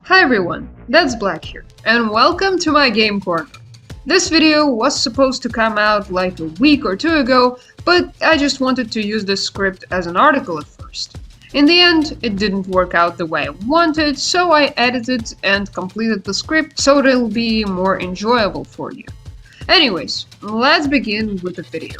Hi everyone, that's Black here, and welcome to my game corner. This video was supposed to come out like a week or two ago, but I just wanted to use this script as an article at first. In the end, it didn't work out the way I wanted, so I edited and completed the script so it'll be more enjoyable for you. Anyways, let's begin with the video.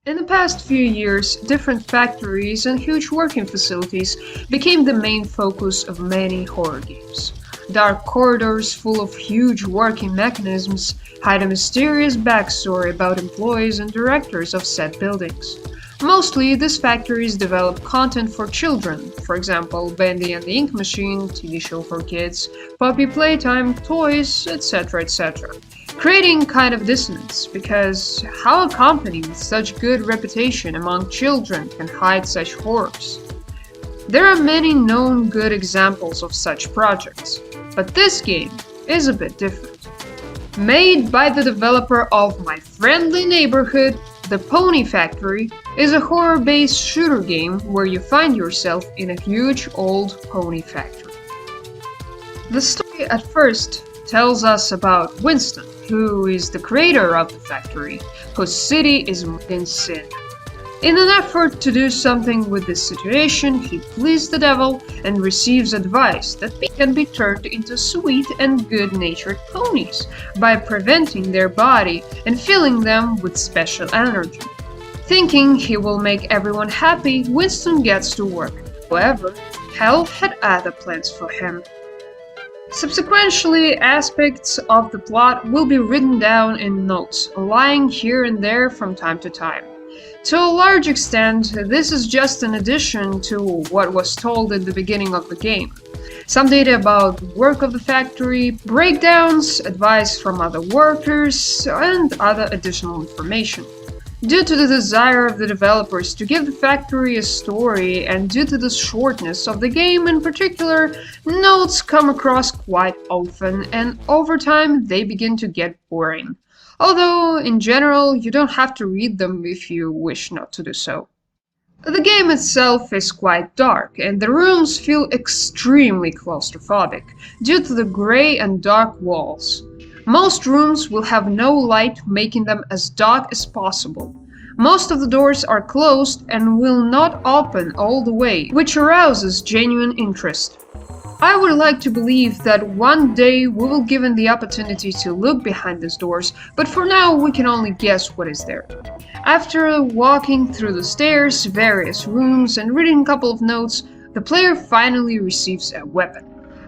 In the past few years, different factories and huge working facilities became the main focus of many horror games. Dark corridors full of huge working mechanisms hide a mysterious backstory about employees and directors of said buildings. Mostly, these factories develop content for children, for example, Bendy and the Ink Machine, TV show for kids, puppy playtime, toys, etc., etc. Creating kind of dissonance, because how a company with such good reputation among children can hide such horrors? There are many known good examples of such projects, but this game is a bit different. Made by the developer of My Friendly Neighborhood, The Pony Factory is a horror-based shooter game where you find yourself in a huge old pony factory. The story at first tells us about Winston, who is the creator of the factory, whose city is in sin. In an effort to do something with this situation, he pleases the devil and receives advice that can be turned into sweet and good-natured ponies by preventing their body and filling them with special energy. Thinking he will make everyone happy, Winston gets to work. However, hell had other plans for him. Subsequently, aspects of the plot will be written down in notes, lying here and there from time to time. To a large extent, this is just an addition to what was told in the beginning of the game. Some data about the work of the factory, breakdowns, advice from other workers, and other additional information. Due to the desire of the developers to give the factory a story, and due to the shortness of the game in particular, notes come across quite often, and over time they begin to get boring. Although, in general, you don't have to read them if you wish not to do so. The game itself is quite dark, and the rooms feel extremely claustrophobic, due to the grey and dark walls. Most rooms will have no light, making them as dark as possible. Most of the doors are closed and will not open all the way, which arouses genuine interest. I would like to believe that one day we will be given the opportunity to look behind these doors, but for now we can only guess what is there. After walking through the stairs, various rooms, and reading a couple of notes, the player finally receives a weapon.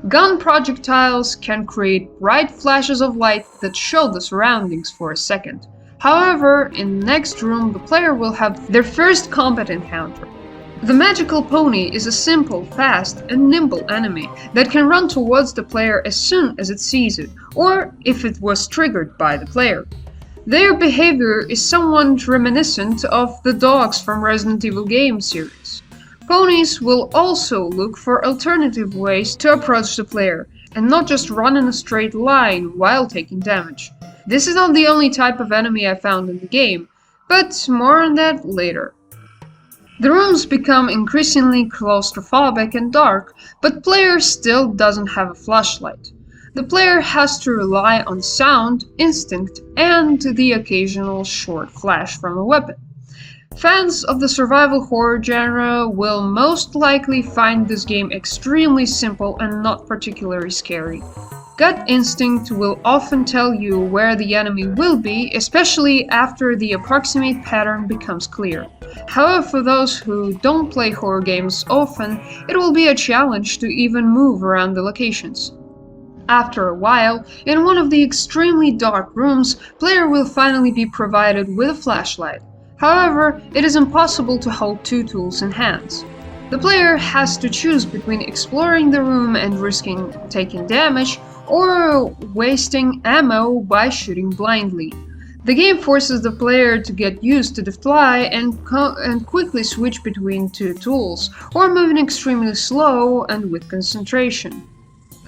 Gun projectiles can create bright flashes of light that show the surroundings for a second. However, in the next room the player will have their first combat encounter. The magical pony is a simple, fast, and nimble enemy that can run towards the player as soon as it sees it, or if it was triggered by the player. Their behavior is somewhat reminiscent of the dogs from Resident Evil game series. Ponies will also look for alternative ways to approach the player, and not just run in a straight line while taking damage. This is not the only type of enemy I found in the game, but more on that later. The rooms become increasingly claustrophobic and dark, but player still doesn't have a flashlight. The player has to rely on sound, instinct, and the occasional short flash from a weapon. Fans of the survival horror genre will most likely find this game extremely simple and not particularly scary. Gut instinct will often tell you where the enemy will be, especially after the approximate pattern becomes clear. However, for those who don't play horror games often, it will be a challenge to even move around the locations. After a while, in one of the extremely dark rooms, player will finally be provided with a flashlight. However, it is impossible to hold two tools in hands. The player has to choose between exploring the room and risking taking damage, or wasting ammo by shooting blindly. The game forces the player to get used to the fly and quickly switch between two tools, or moving extremely slow and with concentration.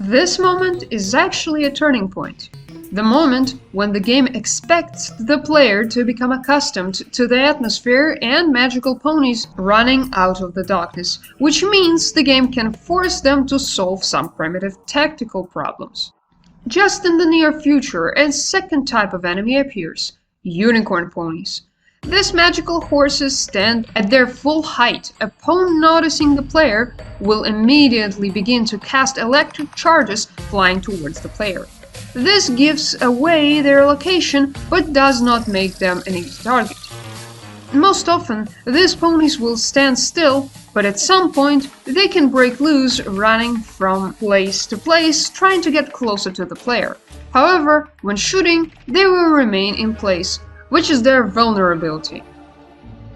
This moment is actually a turning point. The moment when the game expects the player to become accustomed to the atmosphere and magical ponies running out of the darkness, which means the game can force them to solve some primitive tactical problems. Just in the near future, a second type of enemy appears: unicorn ponies. These magical horses stand at their full height. Upon noticing the player, will immediately begin to cast electric charges flying towards the player. This gives away their location, but does not make them an easy target. Most often, these ponies will stand still, but at some point they can break loose, running from place to place, trying to get closer to the player. However, when shooting, they will remain in place, which is their vulnerability.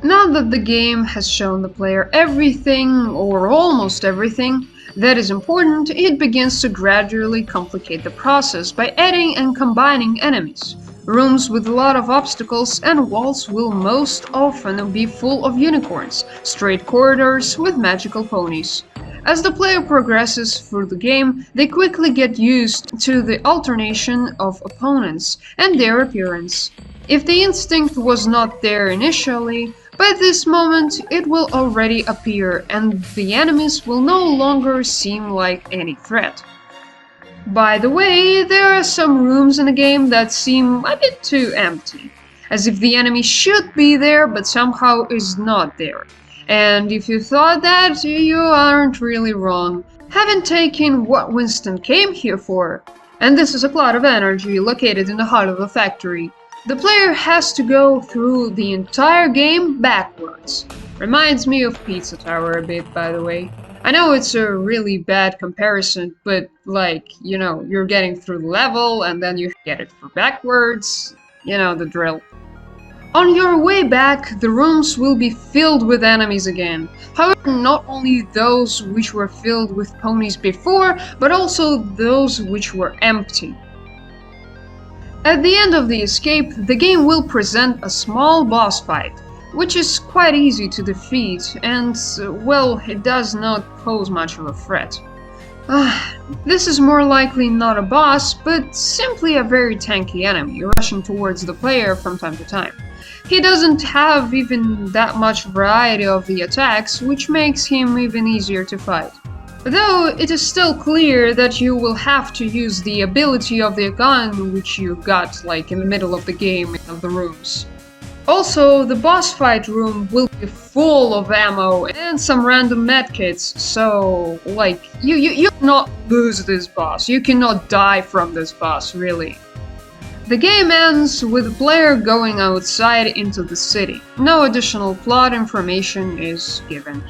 Now that the game has shown the player everything, or almost everything, that is important, it begins to gradually complicate the process by adding and combining enemies. Rooms with a lot of obstacles and walls will most often be full of unicorns, straight corridors with magical ponies. As the player progresses through the game, they quickly get used to the alternation of opponents and their appearance. If the instinct was not there initially, by this moment it will already appear and the enemies will no longer seem like any threat. By the way, there are some rooms in the game that seem a bit too empty, as if the enemy should be there but somehow is not there. And if you thought that, you aren't really wrong. Haven't taken what Winston came here for. And this is a cloud of energy located in the heart of the factory. The player has to go through the entire game backwards. Reminds me of Pizza Tower a bit, by the way. I know it's a really bad comparison, but like, you're getting through the level and then you get it for backwards. You know the drill. On your way back, the rooms will be filled with enemies again. However, not only those which were filled with ponies before, but also those which were empty. At the end of the escape, the game will present a small boss fight, which is quite easy to defeat and, well, it does not pose much of a threat. This is more likely not a boss, but simply a very tanky enemy rushing towards the player from time to time. He doesn't have even that much variety of the attacks, which makes him even easier to fight. Though it is still clear that you will have to use the ability of the gun which you got like in the middle of the game of the rooms. Also, the boss fight room will be full of ammo and some random medkits, so like you cannot lose this boss, you cannot die from this boss, really. The game ends with the player going outside into the city. No additional plot information is given.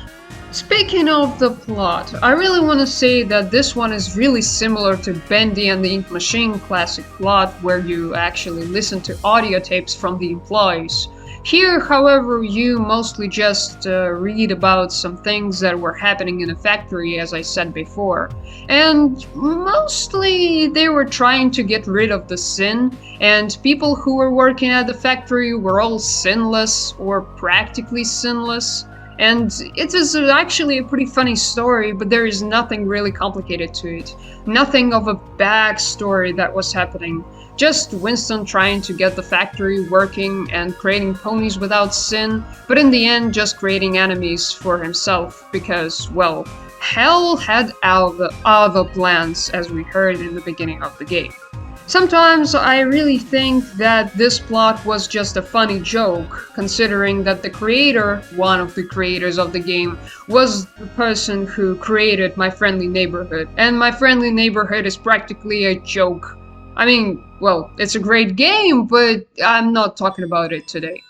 Speaking of the plot, I really want to say that this one is really similar to Bendy and the Ink Machine classic plot, where you actually listen to audio tapes from the employees. Here, however, you mostly just read about some things that were happening in a factory, as I said before. And mostly they were trying to get rid of the sin, and people who were working at the factory were all sinless, or practically sinless. And it is actually a pretty funny story, but there is nothing really complicated to it. Nothing of a backstory that was happening. Just Winston trying to get the factory working and creating ponies without sin, but in the end just creating enemies for himself because, well, hell had other plans, as we heard in the beginning of the game. Sometimes I really think that this plot was just a funny joke, considering that the creator, one of the creators of the game, was the person who created My Friendly Neighborhood, and My Friendly Neighborhood is practically a joke. I mean, well, it's a great game, but I'm not talking about it today.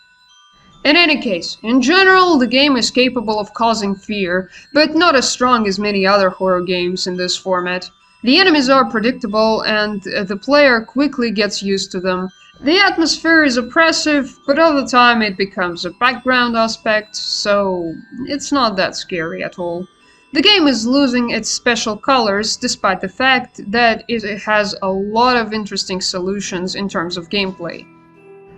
In any case, in general, the game is capable of causing fear, but not as strong as many other horror games in this format. The enemies are predictable, and the player quickly gets used to them. The atmosphere is oppressive, but all the time it becomes a background aspect, so it's not that scary at all. The game is losing its special colors, despite the fact that it has a lot of interesting solutions in terms of gameplay.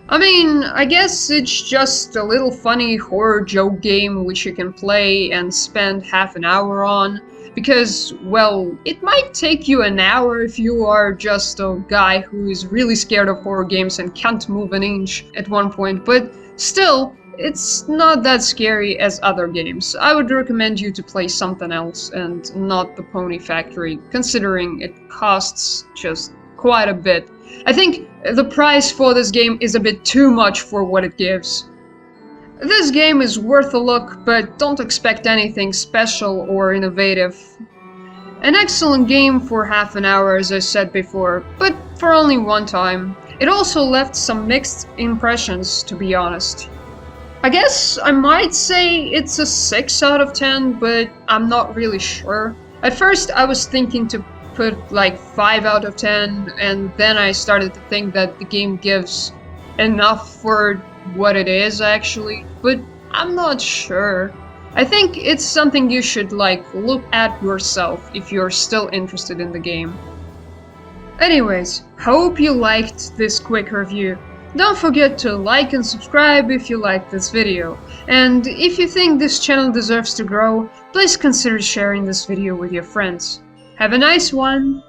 I mean, I guess it's just a little funny horror joke game which you can play and spend half an hour on. because, well, it might take you an hour if you are just a guy who is really scared of horror games and can't move an inch at one point, but still, it's not that scary as other games. I would recommend you to play something else and not the Pony Factory, considering it costs just quite a bit. I think the price for this game is a bit too much for what it gives. This game is worth a look, but don't expect anything special or innovative. An excellent game for half an hour, as I said before, but for only one time. It also left some mixed impressions, to be honest. I guess I might say it's a 6 out of 10, but I'm not really sure. At first I was thinking to put like 5 out of 10, and then I started to think that the game gives enough for what it is actually, but I'm not sure. I think it's something you should look at yourself if you're still interested in the game. Anyways, hope you liked this quick review. Don't forget to like and subscribe if you liked this video, and if you think this channel deserves to grow, please consider sharing this video with your friends. Have a nice one!